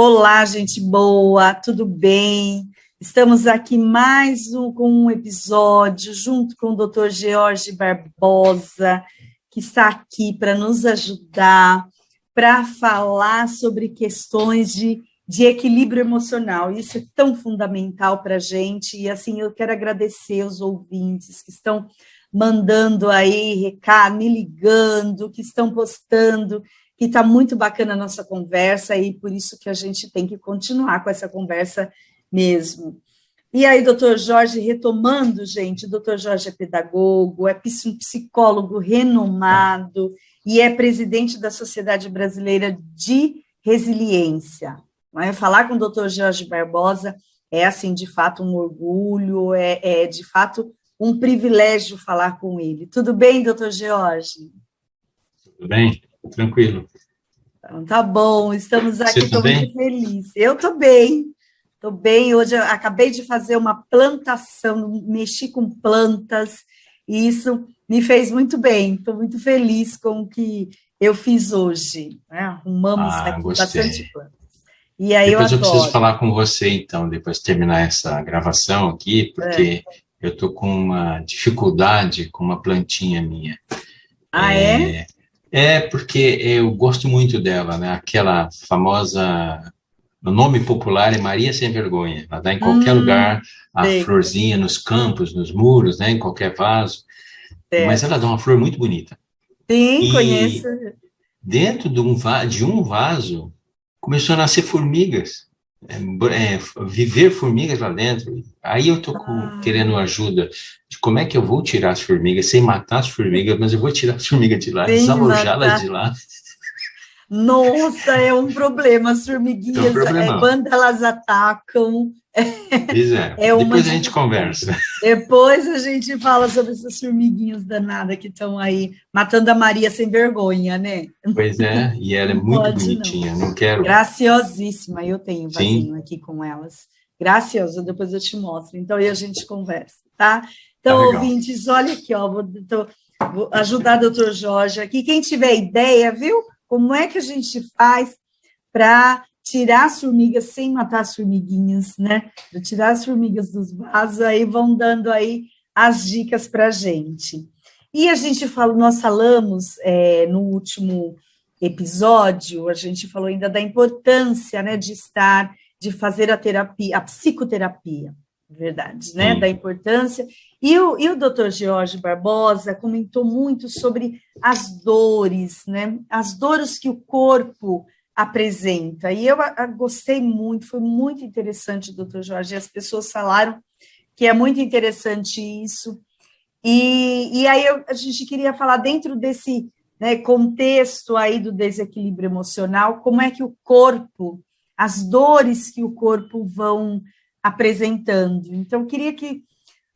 Olá, gente boa, tudo bem? Estamos aqui com um episódio junto com o Dr. George Barbosa, que está aqui para nos ajudar, para falar sobre questões de equilíbrio emocional. Isso é tão fundamental para a gente, e assim eu quero agradecer os ouvintes que estão mandando aí recado, me ligando, que estão postando, que está muito bacana a nossa conversa, e por isso que a gente tem que continuar com essa conversa mesmo. E aí, doutor Jorge, retomando, gente, o doutor Jorge é pedagogo, é um psicólogo renomado e é presidente da Sociedade Brasileira de Resiliência. Falar com o doutor Jorge Barbosa é, assim, de fato, um orgulho, de fato, um privilégio falar com ele. Tudo bem, doutor Jorge? Tudo bem? Tranquilo. Então, tá bom, estamos aqui, estou muito bem? feliz. Eu estou bem. Hoje eu acabei de fazer uma plantação, mexi com plantas, e isso me fez muito bem. Estou muito feliz com o que eu fiz hoje. Arrumamos aqui Gostei. bastante plantas. E aí depois eu preciso adoro. falar com você, então, depois de terminar essa gravação aqui, porque eu estou com uma dificuldade com uma plantinha minha. É? Porque eu gosto muito dela, né? Aquela famosa... O nome popular é Maria Sem Vergonha. Ela dá em qualquer lugar, a florzinha nos campos, nos muros, né? Em qualquer vaso. Mas ela dá uma flor muito bonita. Sim, conheço. Dentro de um vaso, começou a nascer formigas. Viver formigas lá dentro. Aí eu estou querendo ajuda de como é que eu vou tirar as formigas, sem matar as formigas, mas eu vou tirar as formigas de lá, desalojá-las de lá. Nossa, é um problema. As formiguinhas, quando elas atacam... Pois é. Depois a gente conversa. Depois a gente fala sobre essas formiguinhas danadas que estão aí matando a Maria Sem Vergonha, né? Pois é, e ela é muito bonitinha, não quero... Graciosíssima, eu tenho um vasinho aqui com elas. Graciosa, depois eu te mostro. Então, aí a gente conversa, tá? Então, ouvintes, olha aqui, ó, vou ajudar o Dr. Jorge aqui. Quem tiver ideia, viu? Como é que a gente faz para tirar as formigas sem matar as formiguinhas, né? Para tirar as formigas dos vasos, aí vão dando aí as dicas para a gente. E a gente nós falamos no último episódio, a gente falou ainda da importância, né, de fazer a terapia, a psicoterapia, verdade, né? Da importância. E o Dr. George Barbosa comentou muito sobre as dores, né? As dores que o corpo apresenta. E eu gostei muito, foi muito interessante, Dr. Jorge, as pessoas falaram que é muito interessante isso. E aí a gente queria falar dentro desse, né, contexto aí do desequilíbrio emocional, como é que o corpo, as dores que o corpo vão apresentando. Então, eu queria que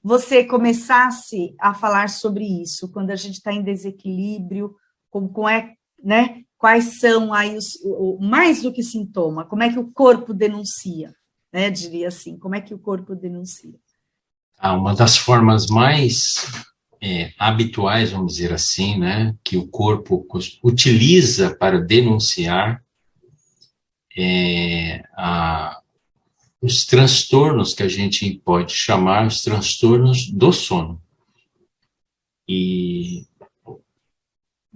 você começasse a falar sobre isso, quando a gente está em desequilíbrio, né? Quais são aí mais do que sintoma, como é que o corpo denuncia, né? Diria assim, como é que o corpo denuncia? Uma das formas mais habituais, vamos dizer assim, né, que o corpo utiliza para denunciar os transtornos que a gente pode chamar os transtornos do sono. E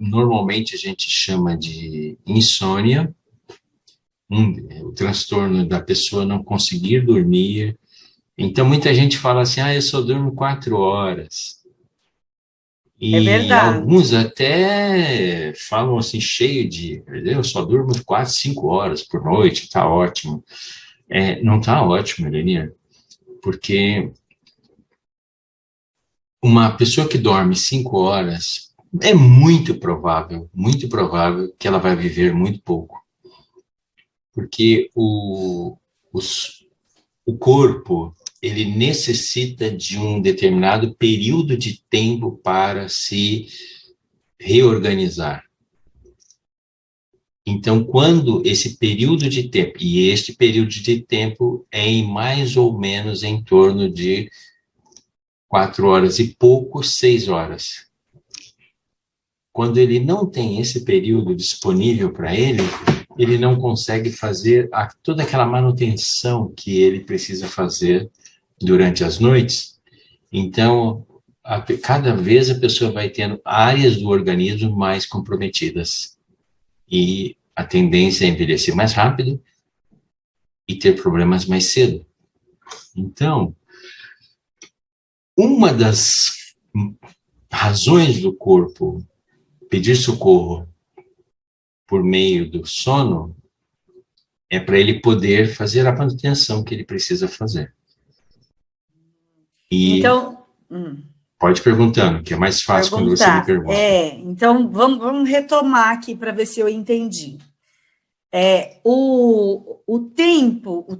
normalmente a gente chama de insônia, o transtorno da pessoa não conseguir dormir. Então, muita gente fala assim, eu só durmo 4 horas. E alguns até falam assim, cheio de, eu só durmo 4, 5 horas por noite, está ótimo. Não está ótimo, Elenia, porque uma pessoa que dorme 5 horas é muito provável que ela vai viver muito pouco. Porque o corpo, ele necessita de um determinado período de tempo para se reorganizar. Então, quando esse período de tempo, e este período de tempo é em mais ou menos em torno de 4 horas e pouco, 6 horas. Quando ele não tem esse período disponível para ele, ele não consegue fazer toda aquela manutenção que ele precisa fazer durante as noites. Então, cada vez a pessoa vai tendo áreas do organismo mais comprometidas. E a tendência é envelhecer mais rápido e ter problemas mais cedo. Então, uma das razões do corpo pedir socorro por meio do sono é para ele poder fazer a manutenção que ele precisa fazer. E então, pode perguntando, que é mais fácil quando você me pergunta. Então, vamos retomar aqui para ver se eu entendi. O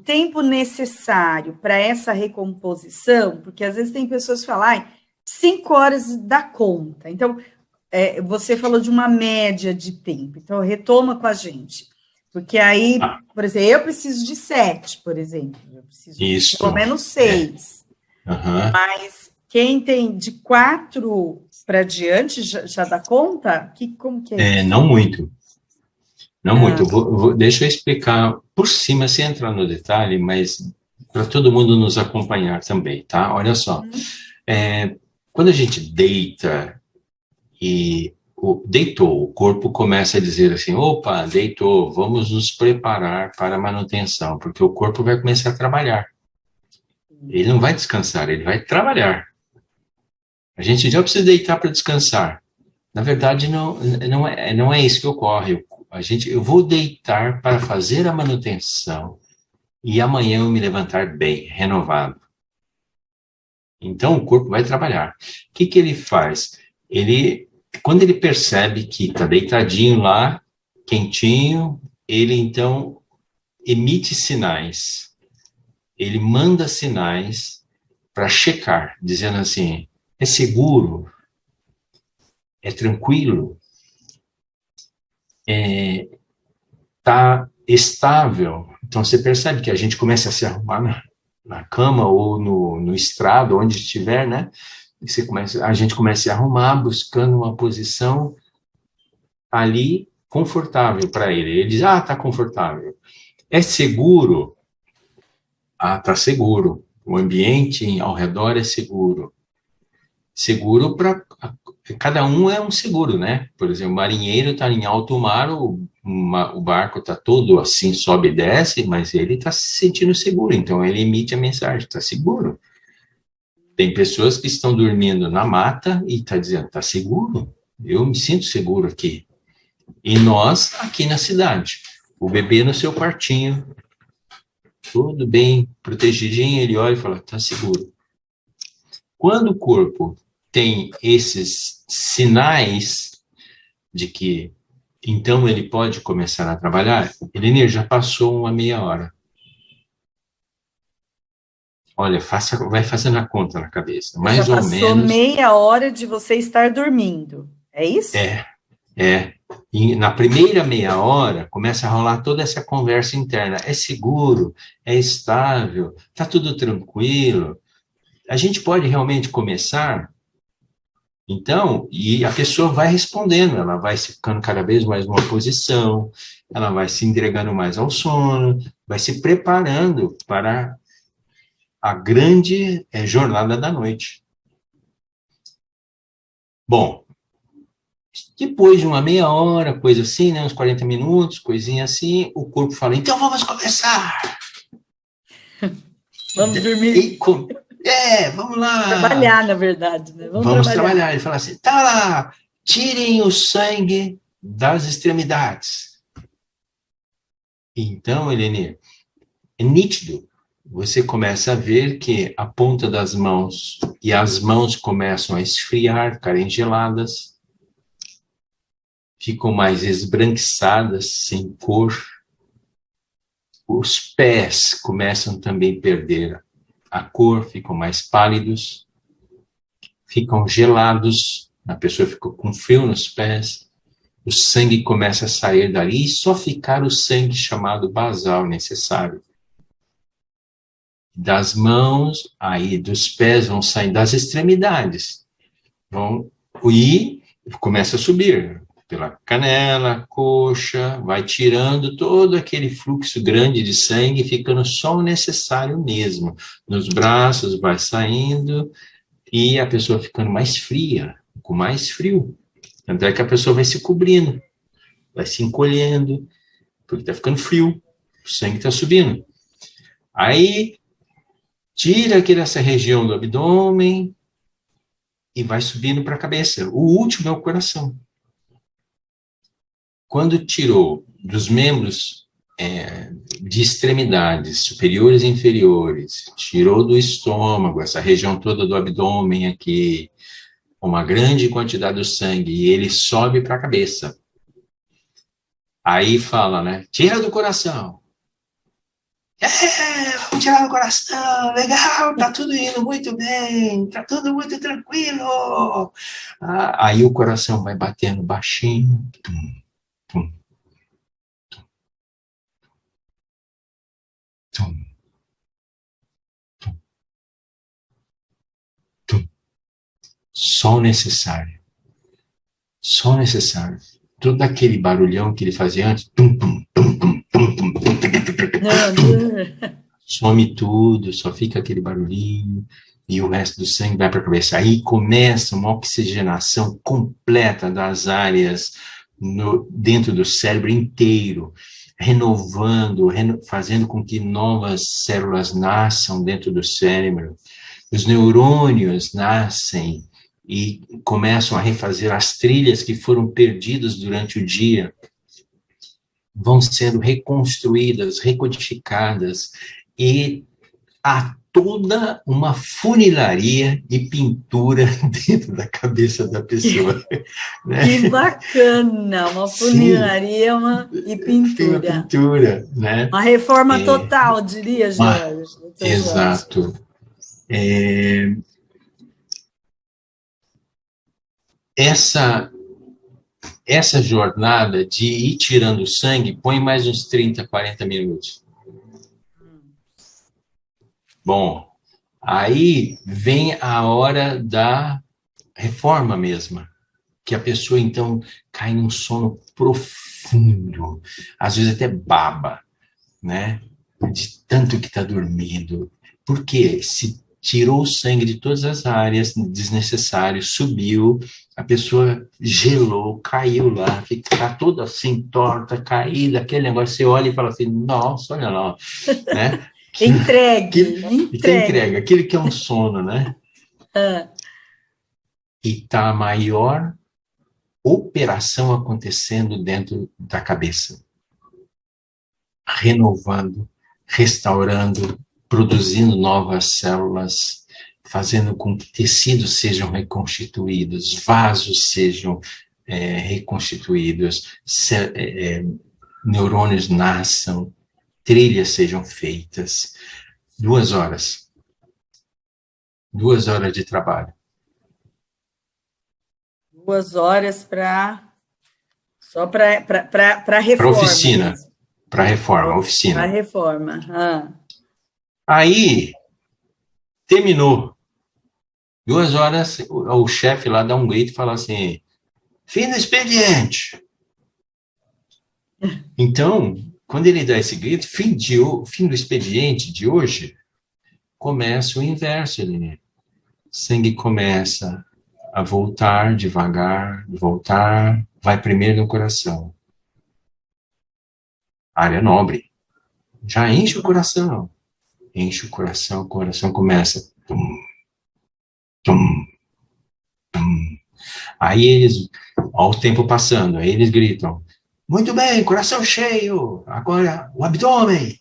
tempo necessário para essa recomposição, porque às vezes tem pessoas que falam, 5 horas dá conta. Então, você falou de uma média de tempo, então retoma com a gente. Porque aí, por exemplo, eu preciso de 7, por exemplo. Eu preciso de pelo menos 6. Uhum. Mas quem tem de 4 para diante já dá conta? Como que é? Não muito. Não muito. Deixa eu explicar por cima, sem entrar no detalhe, mas para todo mundo nos acompanhar também, tá? Olha só. Quando a gente deita e deitou, o corpo começa a dizer assim, opa, deitou, vamos nos preparar para a manutenção, porque o corpo vai começar a trabalhar. Ele não vai descansar, ele vai trabalhar. A gente já precisa deitar para descansar. Na verdade, não é isso que ocorre. Eu vou deitar para fazer a manutenção e amanhã eu me levantar bem, renovado. Então, o corpo vai trabalhar. O que ele faz? Quando ele percebe que está deitadinho lá, quentinho, ele então emite sinais. Ele manda sinais para checar, dizendo assim, é seguro, é tranquilo, está estável. Então, você percebe que a gente começa a se arrumar na cama ou no estrado, onde estiver, né? A gente começa a se arrumar, buscando uma posição ali confortável para ele. Ele diz, está confortável. É seguro? Está seguro. O ambiente ao redor é seguro. Seguro para... Cada um é um seguro, né? Por exemplo, o marinheiro está em alto mar, o barco está todo assim, sobe e desce, mas ele está se sentindo seguro, então ele emite a mensagem, está seguro. Tem pessoas que estão dormindo na mata e está dizendo, está seguro? Eu me sinto seguro aqui. E nós, aqui na cidade, o bebê no seu quartinho, tudo bem, protegidinho, ele olha e fala, está seguro. Quando o corpo tem esses sinais de que então ele pode começar a trabalhar, ele já passou uma meia hora. Olha, vai fazendo a conta na cabeça. Mais ou menos. Já passou meia hora de você estar dormindo. É isso? E na primeira meia hora, começa a rolar toda essa conversa interna. É seguro? É estável? Está tudo tranquilo? A gente pode realmente começar? Então, e a pessoa vai respondendo, ela vai ficando cada vez mais numa posição, ela vai se entregando mais ao sono, vai se preparando para a grande jornada da noite. Bom, depois de uma meia hora, coisa assim, né, uns 40 minutos, coisinha assim, o corpo fala, então vamos começar! Vamos dormir. Vamos lá. Trabalhar, na verdade, né? Vamos trabalhar. Ele fala assim, tá lá, tirem o sangue das extremidades. Então, Eleni, é nítido. Você começa a ver que a ponta das mãos e as mãos começam a esfriar, ficarem geladas, ficam mais esbranquiçadas, sem cor. Os pés começam também a perder a cor, ficam mais pálidos, ficam gelados, a pessoa fica com frio nos pés, o sangue começa a sair dali e só ficar o sangue chamado basal necessário. Das mãos, aí dos pés vão sair das extremidades, e começa a subir. pela canela, coxa, vai tirando todo aquele fluxo grande de sangue, ficando só o necessário mesmo. Nos braços vai saindo e a pessoa ficando mais fria, com mais frio. Tanto é que a pessoa vai se cobrindo, vai se encolhendo, porque está ficando frio, o sangue está subindo. Aí, tira aqui dessa região do abdômen e vai subindo para a cabeça. O último é o coração. Quando tirou dos membros de extremidades superiores e inferiores, tirou do estômago, essa região toda do abdômen aqui, uma grande quantidade do sangue, e ele sobe para a cabeça. Aí fala, né? Tira do coração. Vamos tirar do coração, legal, tá tudo indo muito bem, tá tudo muito tranquilo. Aí o coração vai batendo baixinho. Tum, tum, tum, tum, tum. Só o necessário. Só o necessário. Todo aquele barulhão que ele fazia antes, tum, tum, tum, tum, tum, tum, tum, some tudo, só fica aquele barulhinho e o resto do sangue vai para a cabeça. Aí começa uma oxigenação completa das áreas dentro do cérebro inteiro, renovando, fazendo com que novas células nasçam dentro do cérebro. Os neurônios nascem e começam a refazer as trilhas que foram perdidas durante o dia, vão sendo reconstruídas, recodificadas, e há toda uma funilaria de pintura dentro da cabeça da pessoa. Né? Que bacana! Uma funilaria e pintura. Uma pintura, né? Uma reforma total, diria, Jorge. Exato. Essa jornada de ir tirando sangue põe mais uns 30, 40 minutos. Bom, aí vem a hora da reforma mesma, que a pessoa, então, cai num sono profundo, às vezes até baba, né? De tanto que está dormindo. Por quê? Se tirou o sangue de todas as áreas desnecessárias, subiu, a pessoa gelou, caiu lá, fica toda assim, torta, caída, aquele negócio, você olha e fala assim, nossa, olha lá, né? Entregue. Aquele que é um sono, né? E tá a maior operação acontecendo dentro da cabeça. Renovando, restaurando, produzindo novas células, fazendo com que tecidos sejam reconstituídos, vasos sejam reconstituídos, neurônios nasçam, trilhas sejam feitas. 2 horas. 2 horas de trabalho. 2 horas só para reforma. Para oficina. Para reforma, oficina. Para reforma. Aí, terminou. 2 horas, o chefe lá dá um grito e fala assim, fim do expediente. Então, quando ele dá esse grito, fim do expediente de hoje, começa o inverso, Eline. Sangue começa a voltar devagar, vai primeiro no coração. Área nobre. Já enche o coração. Enche o coração começa. Tum, tum, tum. Aí eles, ao tempo passando, aí eles gritam, muito bem, coração cheio, agora o abdômen.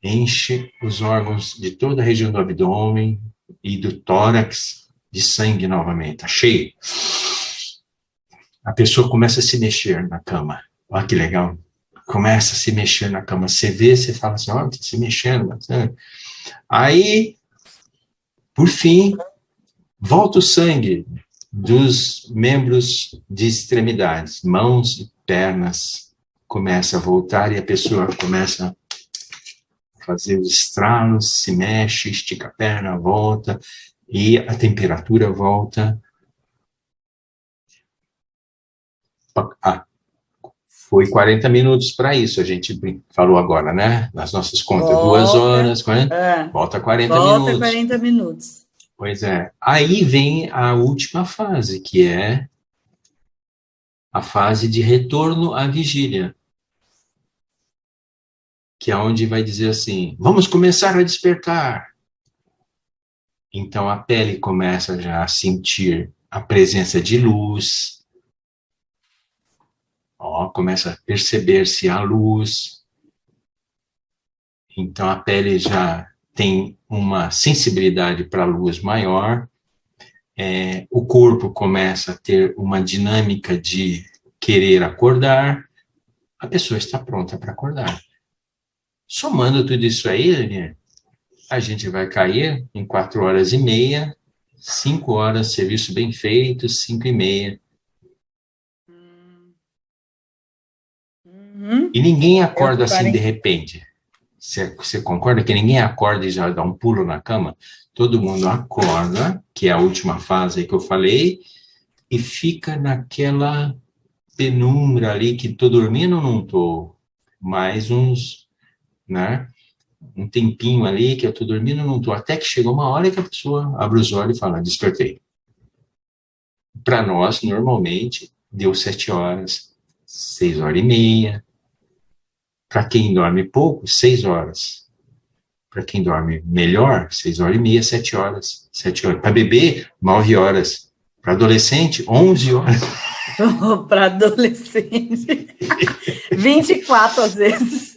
Enche os órgãos de toda a região do abdômen e do tórax de sangue novamente, tá cheio. A pessoa começa a se mexer na cama. Olha que legal. Começa a se mexer na cama. Você vê, você fala assim, olha, tá se mexendo bastante. Aí, por fim, volta o sangue dos membros de extremidades, mãos e pernas, começa a voltar e a pessoa começa a fazer os estralos, se mexe, estica a perna, volta, e a temperatura volta. Foi 40 minutos para isso, a gente falou agora, né? Nas nossas contas, Volta, 2 horas, 40, volta 40 volta minutos. 40 minutos. Pois é. Aí vem a última fase, que é a fase de retorno à vigília, que é onde vai dizer assim, vamos começar a despertar. Então a pele começa já a sentir a presença de luz, começa a perceber-se a luz. Então a pele já tem uma sensibilidade para a luz maior, o corpo começa a ter uma dinâmica de querer acordar, a pessoa está pronta para acordar. Somando tudo isso aí, Daniel, a gente vai cair em 4 horas e meia, 5 horas, serviço bem feito, 5 e meia. E ninguém acorda assim de repente. Você concorda que ninguém acorda e já dá um pulo na cama? Todo mundo acorda, que é a última fase aí que eu falei, e fica naquela penumbra ali que tô dormindo ou não tô? Mais uns, né? Um tempinho ali que eu tô dormindo ou não tô? Até que chega uma hora que a pessoa abre os olhos e fala, despertei. Para nós, normalmente, deu 7 horas, 6 horas e meia. Para quem dorme pouco, 6 horas. Para quem dorme melhor, 6 horas e meia, 7 horas. 7 horas. Para bebê, 9 horas. Para adolescente, 11 horas. Para adolescente. 24 às vezes.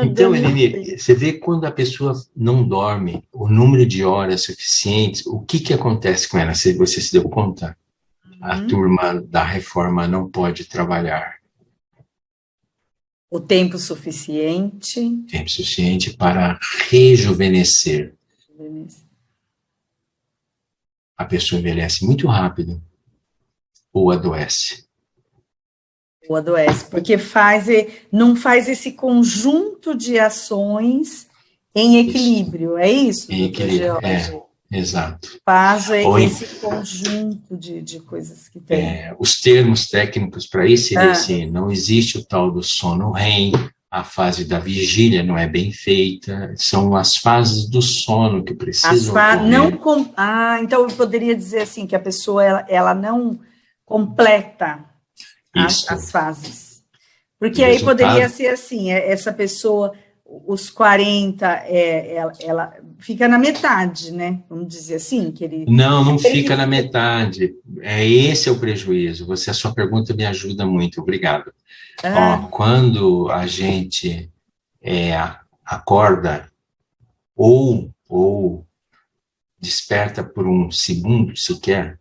Então, Eleni, você vê quando a pessoa não dorme, o número de horas suficientes, o que acontece com ela? Você se deu conta? A turma da reforma não pode trabalhar. O tempo suficiente. Tempo suficiente para rejuvenescer. A pessoa envelhece muito rápido ou adoece. Ou adoece, porque não faz esse conjunto de ações em equilíbrio, é isso? Em equilíbrio, exato. Faz esse conjunto de coisas que tem. Os termos técnicos para isso seriam assim, não existe o tal do sono REM, a fase da vigília não é bem feita, são as fases do sono que precisam ocorrer. Então eu poderia dizer assim, que a pessoa ela não completa as fases. Porque aí poderia ser assim, essa pessoa, os 40, ela fica na metade, né? Vamos dizer assim, que ele... Não fica na metade. Esse é o prejuízo. A sua pergunta me ajuda muito, obrigado. Quando a gente acorda ou desperta por um segundo sequer,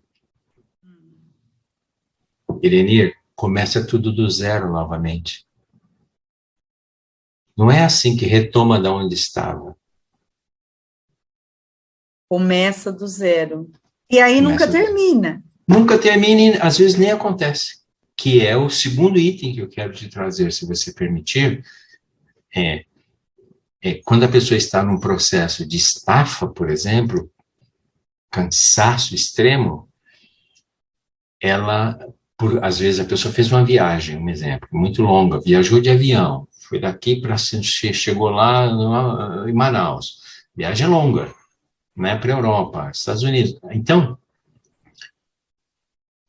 Elenir, começa tudo do zero novamente. Não é assim que retoma de onde estava. Começa do zero. E aí nunca termina. Nunca termina e às vezes nem acontece. Que é o segundo item que eu quero te trazer, se você permitir. Quando a pessoa está num processo de estafa, por exemplo, cansaço extremo, às vezes a pessoa fez uma viagem, um exemplo, muito longa, viajou de avião, foi daqui para chegou lá em Manaus, viagem longa, né, para a Europa, Estados Unidos. Então,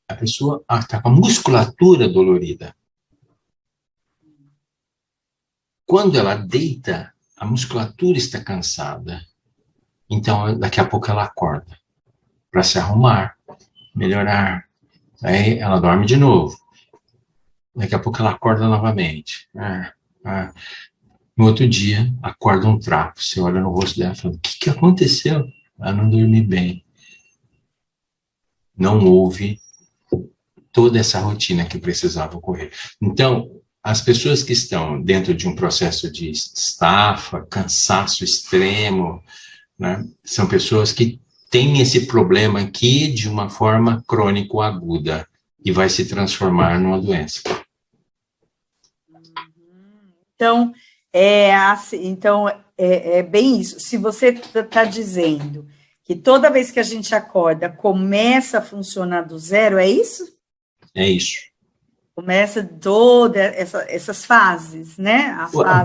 a pessoa está com a musculatura dolorida. Quando ela deita, a musculatura está cansada. Então, daqui a pouco ela acorda para se arrumar, melhorar. Aí ela dorme de novo. Daqui a pouco ela acorda novamente. No outro dia, acorda um trapo. Você olha no rosto dela e fala, o que aconteceu? Ela não dormiu bem. Não houve toda essa rotina que precisava ocorrer. Então, as pessoas que estão dentro de um processo de estafa, cansaço extremo, né, são pessoas que têm esse problema aqui de uma forma crônico-aguda e vai se transformar numa doença. Então, é bem isso. Se você está dizendo que toda vez que a gente acorda, começa a funcionar do zero, é isso? É isso. Começa todas essas fases, né?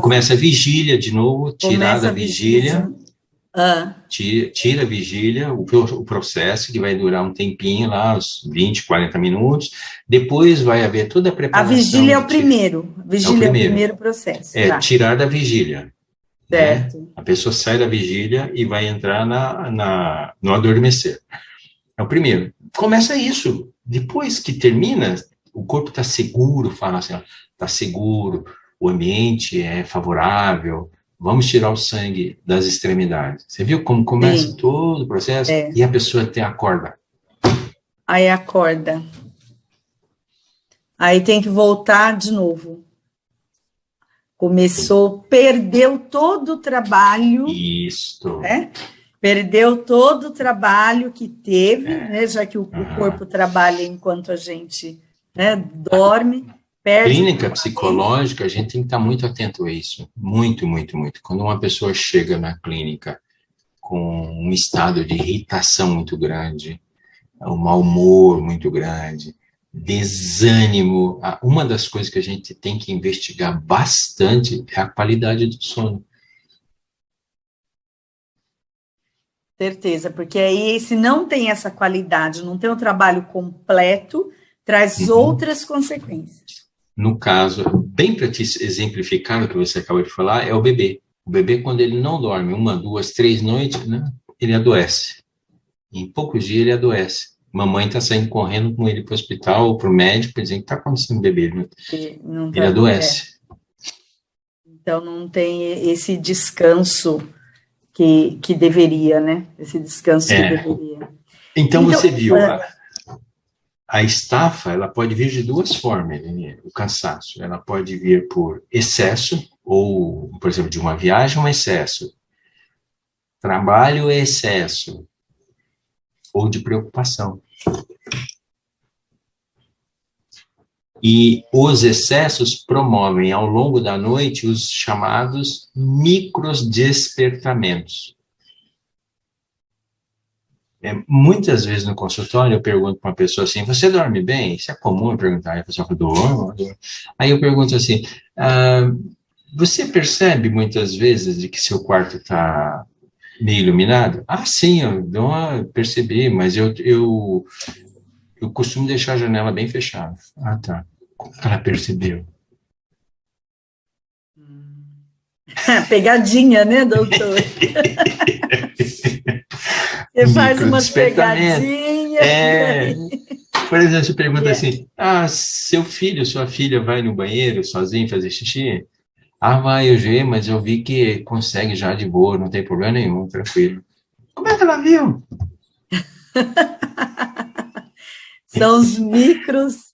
Começa a vigília de novo, tirar da vigília, tira a vigília, o processo que vai durar um tempinho lá, uns 20, 40 minutos, depois vai haver toda a preparação. A vigília é o primeiro, é o primeiro processo. Tirar da vigília. Certo. Né? A pessoa sai da vigília e vai entrar no adormecer. É o primeiro. Começa isso. Depois que termina, o corpo está seguro, fala assim, está seguro, o ambiente é favorável, vamos tirar o sangue das extremidades. Você viu como começa todo o processo? E a pessoa até acorda. Aí acorda. Aí tem que voltar de novo. Começou, perdeu todo o trabalho. Isso. Né? Perdeu todo o trabalho que teve, né? Já que o corpo trabalha enquanto a gente, né, dorme. Clínica psicológica, a gente tem que estar muito atento a isso. Muito, muito, muito. Quando uma pessoa chega na clínica com um estado de irritação muito grande, um mau humor muito grande, desânimo, uma das coisas que a gente tem que investigar bastante é a qualidade do sono. Certeza, porque aí se não tem essa qualidade, não tem um trabalho completo, traz outras consequências. No caso, bem para te exemplificar o que você acabou de falar, é o bebê. O bebê, quando ele não dorme 1, 2, 3 noites, né, ele adoece. Em poucos dias ele adoece. Mamãe está saindo correndo com ele para o hospital ou para o médico, dizendo que está acontecendo com o bebê. Ele adoece. Então, não tem esse descanso que deveria, né? Esse descanso que deveria. Então, você viu, a estafa, ela pode vir de duas formas, né? O cansaço. Ela pode vir por excesso, ou, por exemplo, de uma viagem, um excesso. Trabalho é excesso. Ou de preocupação. E os excessos promovem ao longo da noite os chamados microdespertamentos. Muitas vezes no consultório eu pergunto para uma pessoa assim, você dorme bem? Isso é comum eu perguntar, a pessoa fala, durmo. Aí eu pergunto assim, você percebe muitas vezes de que seu quarto está meio iluminado? Sim, eu percebi, mas eu costumo deixar a janela bem fechada. Tá. Como ela percebeu? Pegadinha, né, doutor? Você faz umas pegadinhas. Por exemplo, você pergunta assim, seu filho, sua filha vai no banheiro sozinho fazer xixi? Vai, eu vi, mas eu vi que consegue já de boa, não tem problema nenhum, tranquilo. Como é que ela viu? São os micros...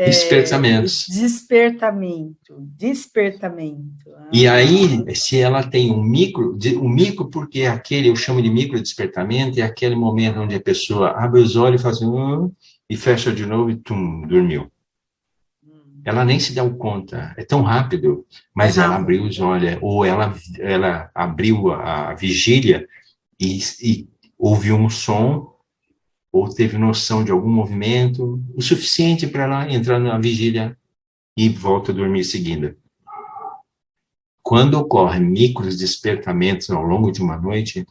despertamentos. Despertamento. E aí, se ela tem um micro porque é aquele, eu chamo de micro despertamento, é aquele momento onde a pessoa abre os olhos e faz assim, e fecha de novo e dormiu. Ela nem se deu conta, é tão rápido, mas ela abriu os olhos, ou ela abriu a vigília e ouviu um som, ou teve noção de algum movimento, o suficiente para ela entrar na vigília e volta a dormir em seguida. Quando ocorrem micros despertamentos ao longo de uma noite,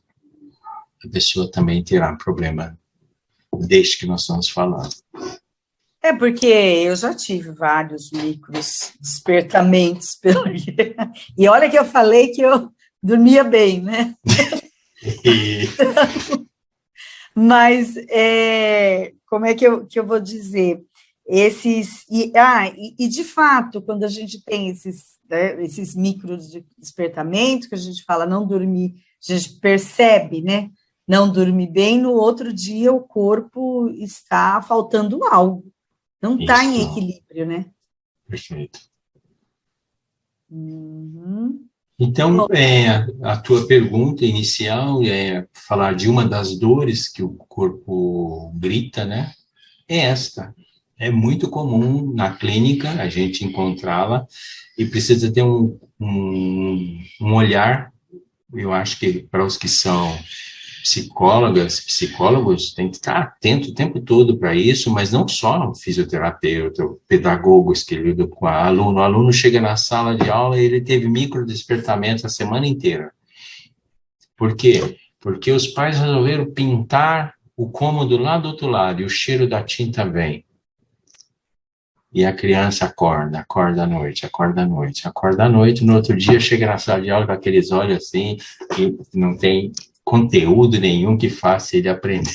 a pessoa também terá problema deste que nós estamos falando. Porque eu já tive vários micros despertamentos pelo dia. E olha que eu falei que eu dormia bem, né? Mas, como é que eu vou dizer? E de fato, quando a gente tem esses micros de despertamento, que a gente fala não dormir, a gente percebe, né? Não dormir bem, no outro dia o corpo está faltando algo. Não está em equilíbrio, né? Perfeito. Então, a tua pergunta inicial é falar de uma das dores que o corpo grita, né? É esta. É muito comum na clínica a gente encontrá-la e precisa ter um olhar, eu acho que para os que são psicólogas, psicólogos têm que estar atento o tempo todo para isso, mas não só o fisioterapeuta, pedagogos que lidam com o aluno chega na sala de aula e ele teve micro despertamento a semana inteira. Por quê? Porque os pais resolveram pintar o cômodo lá do outro lado e o cheiro da tinta vem. E a criança acorda à noite, acorda à noite, no outro dia chega na sala de aula com aqueles olhos assim, que não tem conteúdo nenhum que faça ele aprender.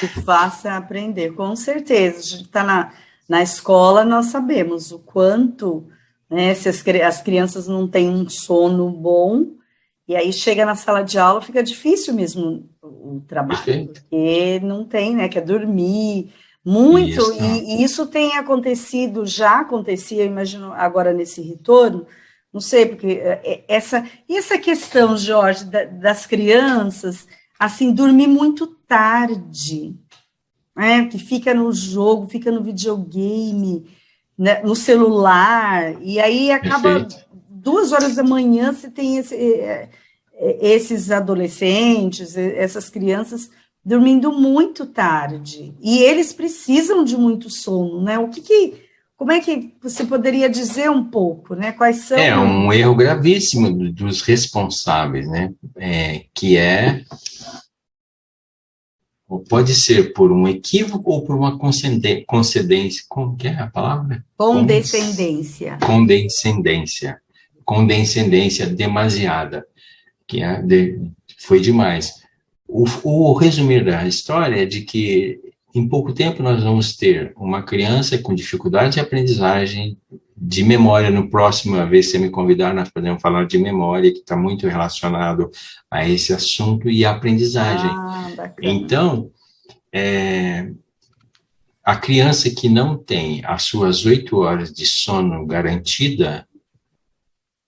Que faça aprender, com certeza. A gente está na escola, nós sabemos o quanto, né, se as crianças não têm um sono bom, e aí chega na sala de aula, fica difícil mesmo o trabalho, Perfeito. porque não tem, né, quer dormir muito, Isso. e isso tem acontecido, já acontecia, eu imagino, agora nesse retorno, não sei, porque essa questão, Jorge, das crianças, assim, dormir muito tarde, né, que fica no jogo, fica no videogame, né, no celular, e aí acaba Perfeito. 2 horas da manhã, você tem esses adolescentes, essas crianças dormindo muito tarde, e eles precisam de muito sono, né? Como é que você poderia dizer um pouco, né? Quais são... É um erro gravíssimo dos responsáveis, né? Ou pode ser por um equívoco ou por uma concedência. Como que é a palavra? Condescendência. Condescendência demasiada, foi demais. O resumir da história é de que em pouco tempo nós vamos ter uma criança com dificuldade de aprendizagem, de memória. No próxima vez que você me convidar, nós podemos falar de memória, que está muito relacionado a esse assunto, e a aprendizagem. Então, a criança que não tem as suas 8 horas de sono garantida,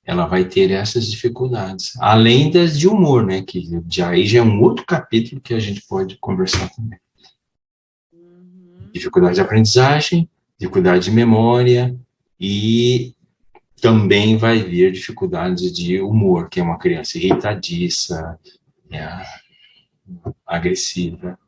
ela vai ter essas dificuldades, além das de humor, né, que aí já é um outro capítulo que a gente pode conversar também. Dificuldade de aprendizagem, dificuldade de memória, e também vai vir dificuldades de humor, que é uma criança irritadiça, agressiva.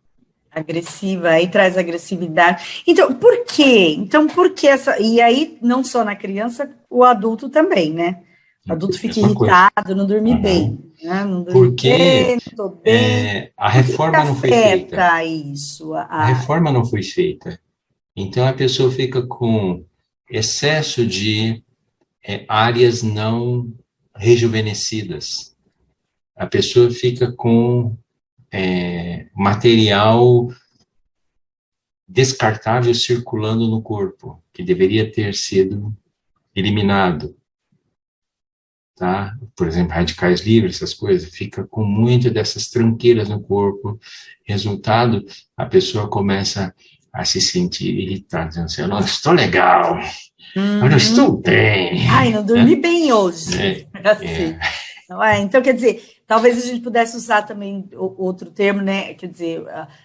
Agressiva, aí traz agressividade. Então, por quê? Por que essa... E aí, não só na criança, o adulto também, né? O adulto fica irritado, não dorme bem. Né? Não dorme porque bem, a reforma não foi feita. Isso? A reforma não foi feita. Então, a pessoa fica com excesso de áreas não rejuvenescidas. A pessoa fica com material descartável circulando no corpo, que deveria ter sido eliminado. Tá? Por exemplo, radicais livres, essas coisas, fica com muito dessas tranqueiras no corpo. Resultado, a pessoa começa a se sentir irritada, dizendo assim, eu não estou legal, eu não estou bem. Ai, não dormi bem hoje. Então, quer dizer, talvez a gente pudesse usar também outro termo, né? Quer dizer,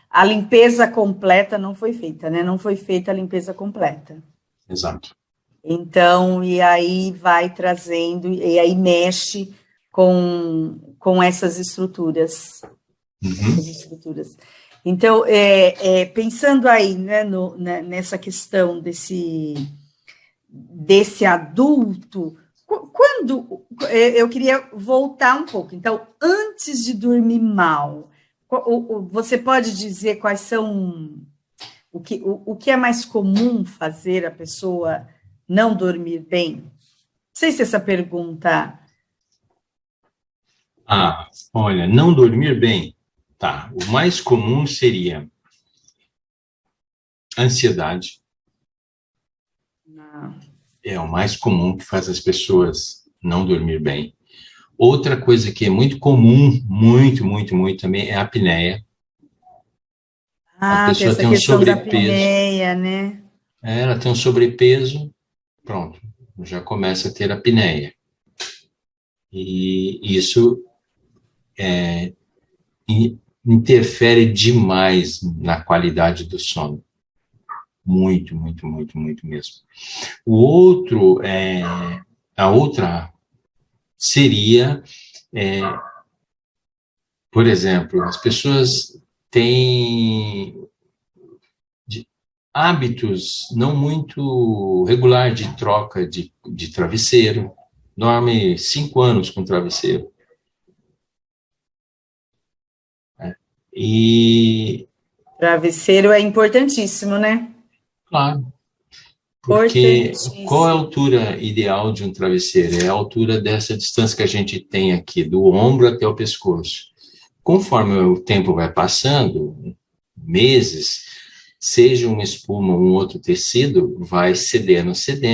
a limpeza completa não foi feita, né? Não foi feita a limpeza completa. Exato. Então, e aí vai trazendo, e aí mexe com essas estruturas. Essas estruturas. Então, pensando aí, né, nessa questão desse adulto, quando eu queria voltar um pouco. Então, antes de dormir mal, você pode dizer quais são o que é mais comum fazer a pessoa não dormir bem? Não sei se essa pergunta... Olha, não dormir bem, tá. O mais comum seria ansiedade. É o mais comum que faz as pessoas não dormir bem. Outra coisa que é muito comum, muito também, é a apneia. A pessoa tem um sobrepeso. Da apneia, né? Ela tem um sobrepeso, pronto, já começa a ter apneia. E isso interfere demais na qualidade do sono. Muito mesmo. A outra seria, Por exemplo, as pessoas têm hábitos não muito regular de troca de travesseiro. Dorme 5 anos com travesseiro. E... Travesseiro é importantíssimo, né? Claro. Porque qual é a altura ideal de um travesseiro? É a altura dessa distância que a gente tem aqui, do ombro até o pescoço. Conforme o tempo vai passando, meses, seja uma espuma ou um outro tecido, vai cedendo,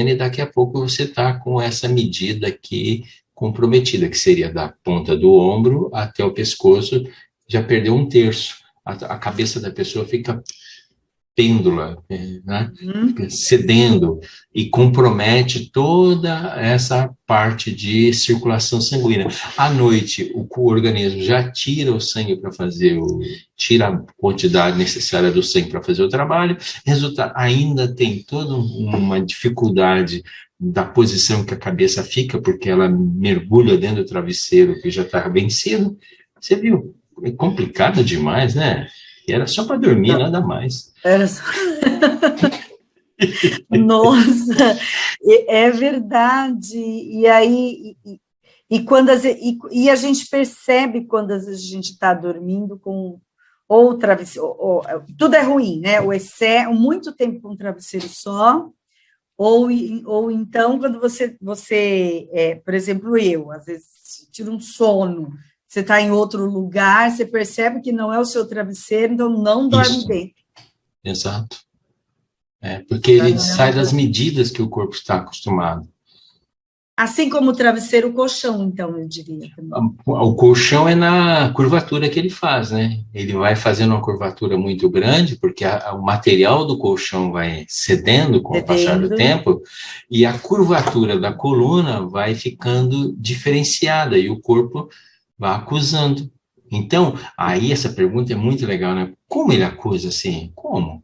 e daqui a pouco você está com essa medida aqui comprometida, que seria da ponta do ombro até o pescoço, já perdeu 1/3. A cabeça da pessoa fica pêndula, né? Fica cedendo e compromete toda essa parte de circulação sanguínea. À noite, o organismo já tira o sangue para fazer tira a quantidade necessária do sangue para fazer o trabalho, resulta, ainda tem toda uma dificuldade da posição que a cabeça fica, porque ela mergulha dentro do travesseiro que já está vencido. Você viu? É complicado demais, né? E era só para dormir, nada mais. Era só... Nossa, é verdade. E aí, quando a gente percebe quando às vezes a gente está dormindo com ou travesseiro, tudo é ruim, né? O excesso, muito tempo com um travesseiro só, ou então quando você por exemplo, às vezes tiro um sono. Você está em outro lugar, você percebe que não é o seu travesseiro, então não dorme bem. Exato. Porque ele sai das medidas que o corpo está acostumado. Assim como o travesseiro, o colchão, então, eu diria. Também. O colchão é na curvatura que ele faz, né? Ele vai fazendo uma curvatura muito grande, porque o material do colchão vai cedendo com o passar do tempo, e a curvatura da coluna vai ficando diferenciada, e o corpo vai acusando. Então, aí essa pergunta é muito legal, né? Como ele acusa assim? Como?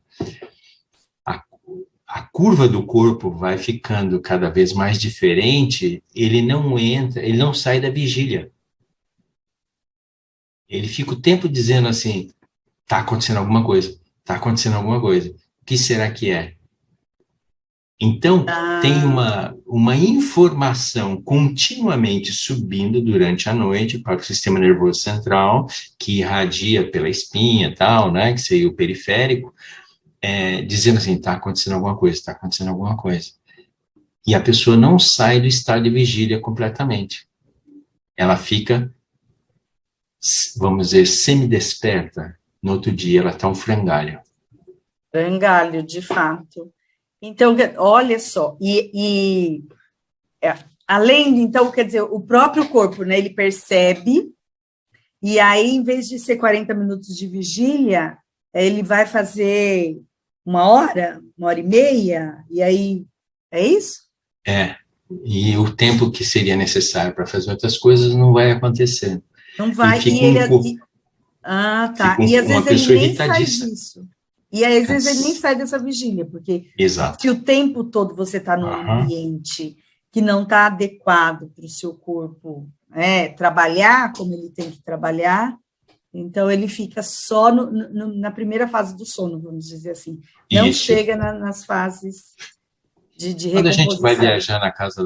A curva do corpo vai ficando cada vez mais diferente, ele não sai da vigília. Ele fica o tempo dizendo assim, está acontecendo alguma coisa, está acontecendo alguma coisa. O que será que é? Então, tem uma informação continuamente subindo durante a noite para o sistema nervoso central, que irradia pela espinha e tal, né, que seria o periférico, dizendo assim, está acontecendo alguma coisa, está acontecendo alguma coisa. E a pessoa não sai do estado de vigília completamente. Ela fica, vamos dizer, semidesperta. No outro dia, ela está um frangalho. Frangalho, de fato. Então, olha só, além, então, quer dizer, o próprio corpo, né, ele percebe, e aí, em vez de ser 40 minutos de vigília, ele vai fazer 1 hora e meia, e aí, é isso? E o tempo que seria necessário para fazer outras coisas não vai acontecer. Não vai, tá, e às vezes ele nem sai disso. E às vezes ele nem sai dessa vigília, porque se o tempo todo você está num ambiente que não está adequado para o seu corpo trabalhar como ele tem que trabalhar, então ele fica só na primeira fase do sono, vamos dizer assim. Não chega nas fases de quando a gente vai viajar na casa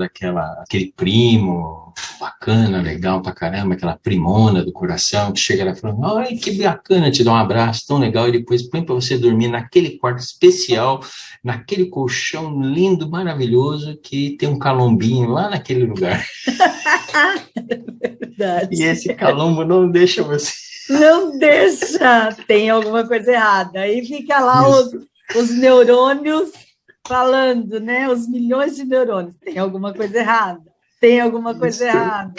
aquele primo bacana, legal pra caramba, aquela primona do coração, que chega lá falando, ai, que bacana, te dá um abraço tão legal, e depois põe para você dormir naquele quarto especial, naquele colchão lindo, maravilhoso, que tem um calombinho lá naquele lugar. Verdade. E esse calombo não deixa você... Não deixa, tem alguma coisa errada. Aí fica lá os neurônios falando, né? Os milhões de neurônios. Tem alguma coisa errada. Tem alguma coisa errada.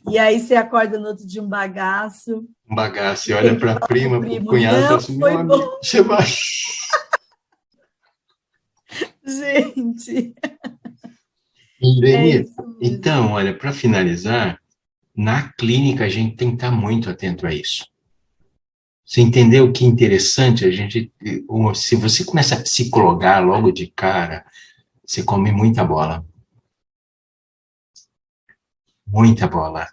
E aí você acorda no outro dia um bagaço. Um bagaço. E olha para a prima, para o cunhado e fala assim, meu amigo, você vai... Gente. Irene, então, olha, para finalizar, na clínica a gente tem que estar muito atento a isso. Você entendeu que interessante? Se você começa a psicologar logo de cara, você come muita bola. Muita bola.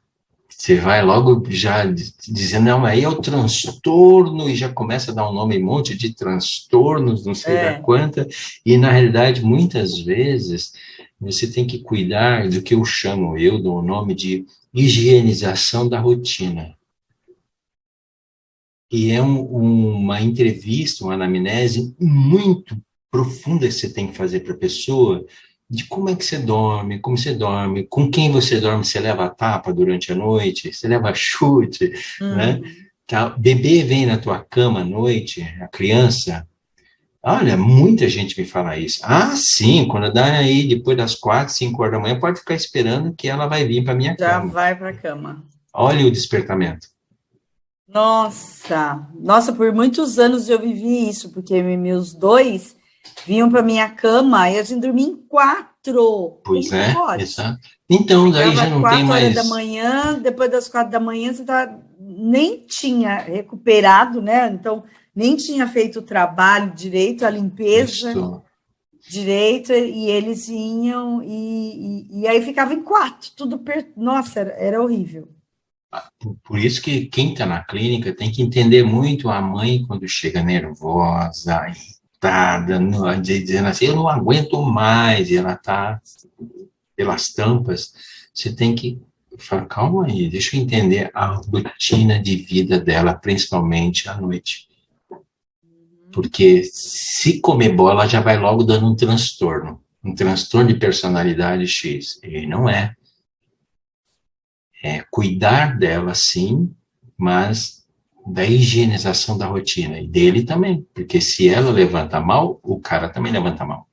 Você vai logo já dizendo, não, aí é o transtorno, e já começa a dar um nome, um monte de transtornos, não sei da quanta, e na realidade, muitas vezes, você tem que cuidar do que eu dou o nome de higienização da rotina. E é uma entrevista, uma anamnese muito profunda que você tem que fazer para a pessoa, de como é que você dorme, como você dorme, com quem você dorme, você leva tapa durante a noite, você leva chute, né? O bebê vem na tua cama à noite, a criança, olha, muita gente me fala isso. Ah, sim, quando dá aí, depois das 4, 5 horas da manhã, pode ficar esperando que ela vai vir para minha cama. Já vai para a cama. Olha o despertamento. Nossa, por muitos anos eu vivi isso, porque meus 2 vinham para minha cama e a gente dormia em 4. Pois é, exato. Então, daí já não tem mais... 4 horas da manhã, depois das 4 da manhã, você nem tinha recuperado, né? Então, nem tinha feito o trabalho direito, a limpeza direito, e eles vinham, e aí ficava em 4, tudo... Nossa, era horrível. Por isso que quem está na clínica tem que entender muito a mãe quando chega nervosa, irritada, dizendo assim, eu não aguento mais, e ela está pelas tampas. Você tem que falar, calma aí, deixa eu entender a rotina de vida dela, principalmente à noite. Porque se comer bola, já vai logo dando um transtorno de personalidade X, e não é. Cuidar dela, sim, mas da higienização da rotina, e dele também, porque se ela levanta mal, o cara também levanta mal.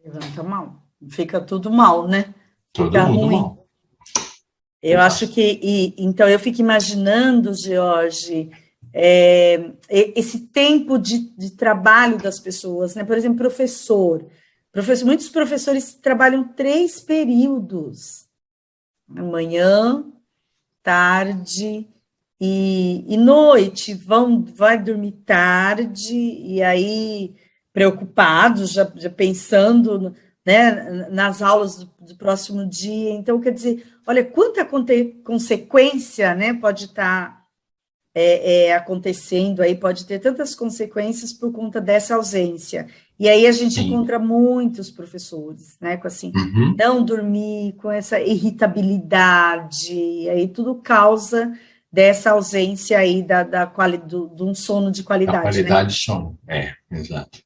Levanta mal, fica tudo mal, né? Todo fica mundo ruim. Mal. Eu acho que, então eu fico imaginando, George, esse tempo de trabalho das pessoas, né? Por exemplo, muitos professores trabalham 3 períodos, manhã, tarde e noite, vai dormir tarde, e aí preocupados, já pensando, né, nas aulas do próximo dia. Então, quer dizer, olha quanta consequência, né, pode estar acontecendo aí, pode ter tantas consequências por conta dessa ausência. E aí a gente encontra muitos professores, né, com assim, não dormir, com essa irritabilidade, e aí tudo causa dessa ausência aí de um sono de qualidade. A qualidade de sono, exato.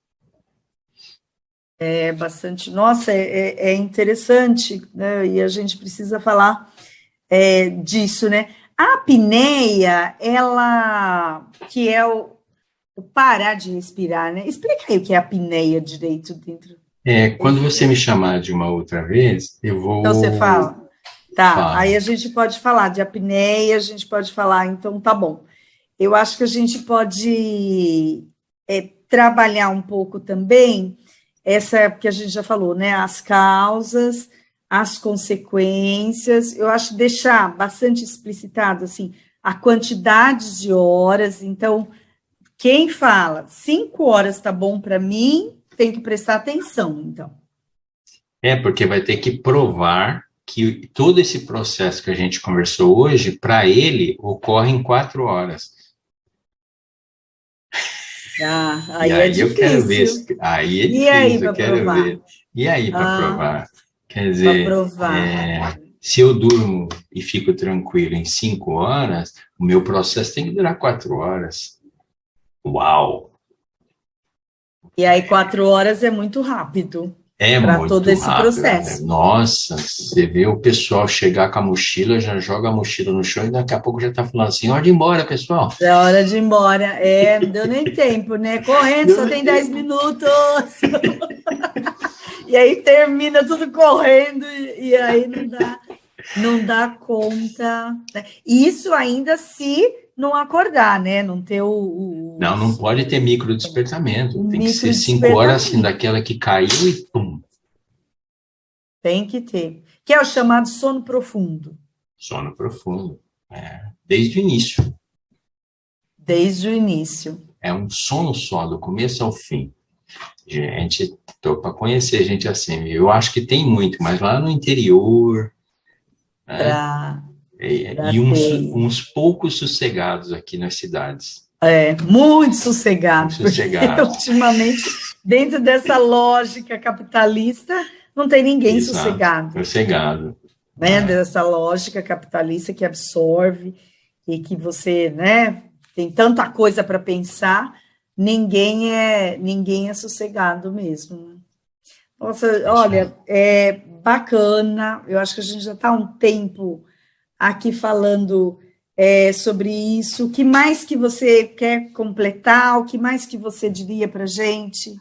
É bastante, nossa, é interessante, né, e a gente precisa falar disso, né. A apneia, ela, que é o parar de respirar, né? Explica aí o que é a apneia direito dentro. Quando você me chamar de uma outra vez, eu vou... Então você fala. Tá, aí a gente pode falar de apneia, a gente pode falar, então tá bom. Eu acho que a gente pode trabalhar um pouco também, essa que a gente já falou, né? As causas, as consequências, eu acho deixar bastante explicitado, assim, a quantidade de horas. Então, quem fala 5 horas está bom para mim, tem que prestar atenção, então. Porque vai ter que provar que todo esse processo que a gente conversou hoje, para ele, ocorre em 4 horas. Aí é difícil. Eu quero ver. Aí é difícil, e aí, eu quero provar? ver. E aí, para provar? Quer dizer, provar. Se eu durmo e fico tranquilo em 5 horas, o meu processo tem que durar 4 horas. Uau! E aí 4 horas é muito rápido. Para todo esse rápido, processo. Né? Nossa, você vê o pessoal chegar com a mochila, já joga a mochila no chão e daqui a pouco já está falando assim, hora de ir embora, pessoal. É hora de ir embora. Não deu nem tempo, né? Correndo, só tem 10 minutos. E aí termina tudo correndo e aí não dá conta. Né? Isso ainda se não acordar, né? Não ter Não pode ter micro despertamento. Tem que ser 5 horas assim, daquela que caiu e pum. Tem que ter. Que é o chamado sono profundo. Sono profundo. Desde o início. Desde o início. É um sono só, do começo ao fim. Gente, estou para conhecer gente assim. Eu acho que tem muito, mas lá no interior... E uns poucos sossegados aqui nas cidades. Muito sossegado. Muito sossegado. Ultimamente, dentro dessa lógica capitalista, não tem ninguém sossegado. Sossegado. Né? Dessa lógica capitalista que absorve e que você, né, tem tanta coisa para pensar, ninguém é sossegado mesmo. Nossa, olha, é bacana, eu acho que a gente já está há um tempo aqui falando sobre isso. O que mais que você quer completar? O que mais que você diria para a gente?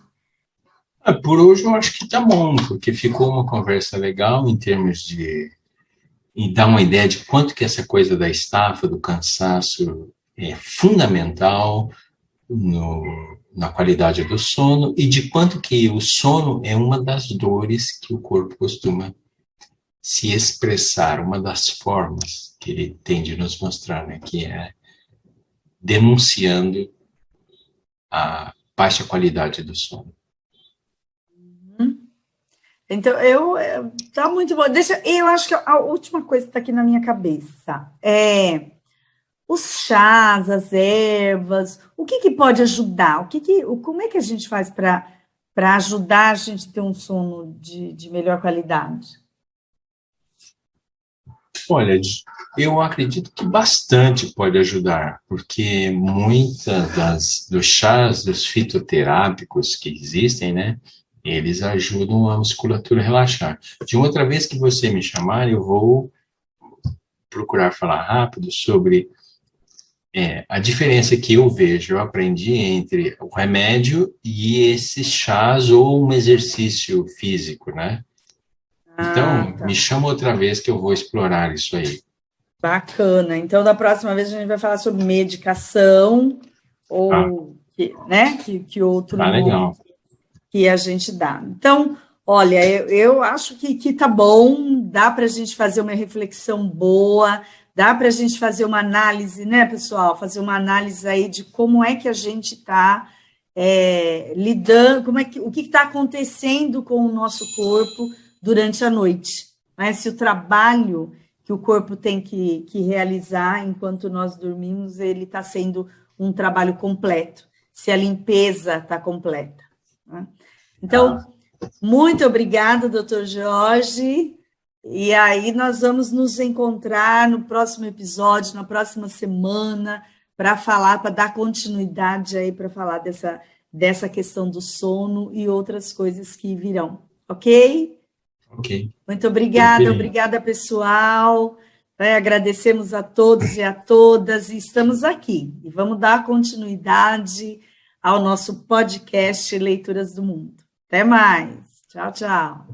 Por hoje eu acho que está bom, porque ficou uma conversa legal em termos de e dar uma ideia de quanto que essa coisa da estafa, do cansaço é fundamental na qualidade do sono e de quanto que o sono é uma das dores que o corpo costuma se expressar, uma das formas que ele tem de nos mostrar, né, que é denunciando a baixa qualidade do sono. Então, tá muito bom. Eu acho que a última coisa que está aqui na minha cabeça é os chás, as ervas, o que pode ajudar? Como é que a gente faz para ajudar a gente a ter um sono de melhor qualidade? Olha, eu acredito que bastante pode ajudar, porque muitas dos chás, dos fitoterápicos que existem, né, eles ajudam a musculatura a relaxar. De outra vez que você me chamar, eu vou procurar falar rápido sobre a diferença que eu vejo, eu aprendi entre o remédio e esses chás ou um exercício físico, né? Então, me chama outra vez que eu vou explorar isso aí. Bacana. Então, da próxima vez a gente vai falar sobre medicação ou que outro legal. Que a gente dá. Então, olha, eu acho que tá bom, dá para a gente fazer uma reflexão boa, dá para a gente fazer uma análise, né, pessoal? Fazer uma análise aí de como é que a gente está lidando, o que está acontecendo com o nosso corpo durante a noite, né? Se o trabalho que o corpo tem que realizar enquanto nós dormimos, ele está sendo um trabalho completo, se a limpeza está completa, né? Então, muito obrigada, doutor Jorge, e aí nós vamos nos encontrar no próximo episódio, na próxima semana, para dar continuidade aí, para falar dessa questão do sono e outras coisas que virão, ok? Ok. Muito obrigada, pessoal. Agradecemos a todos e a todas, e estamos aqui. E vamos dar continuidade ao nosso podcast Leituras do Mundo. Até mais. Tchau, tchau.